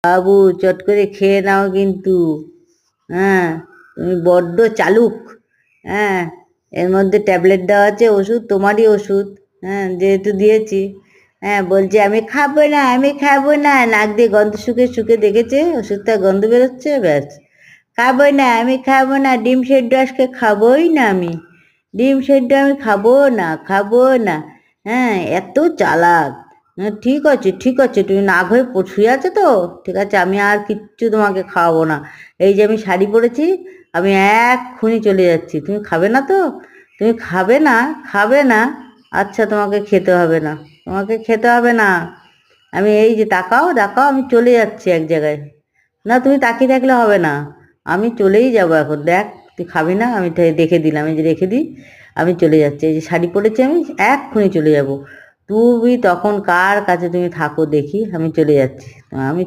বাবু চট করে খেয়ে নাও কিন্তু। হ্যাঁ, তুমি বড্ড চালুক। হ্যাঁ, এর মধ্যে ট্যাবলেট দেওয়া আছে, ওষুধ তোমারই ওষুধ। হ্যাঁ, যেহেতু দিয়েছি। হ্যাঁ, বলছে আমি খাবো না, আমি খাবো না, নাক দিয়ে গন্ধ শুকে শুকে দেখেছে ওষুধটা গন্ধ বেরোচ্ছে, ব্যাস খাবো না, আমি খাবো না, ডিম সেদ্ধ আজকে খাবোই না আমি, ডিম সেদ্ধ আমি খাবো না, খাবো না। হ্যাঁ, এত চালাক। হ্যাঁ, ঠিক আছে ঠিক আছে, তুমি নাক হয়ে শুয়ে আছো তো, ঠিক আছে, আমি আর কিচ্ছু তোমাকে খাওয়াবো না। এই যে আমি শাড়ি পরেছি, আমি এক্ষুনি চলে যাচ্ছি, তুমি খাবে না তো? তুমি খাবে না? খাবে না? আচ্ছা, তোমাকে খেতে হবে না, তোমাকে খেতে হবে না। আমি এই যে তাকাও তাকাও, আমি চলে যাচ্ছি এক জায়গায়। না, তুমি তাকিয়ে থাকলে হবে না, আমি চলেই যাব এখন। দেখ, তুই খাবি না, আমি দেখে দিলাম, এই যে রেখে দিই, আমি চলে যাচ্ছি। এই যে শাড়ি পরেছি, আমি এক্ষুনি চলে যাব। তুমি তখন কার কাছে তুমি থাকো দেখি, আমি চলে যাচ্ছি। আমি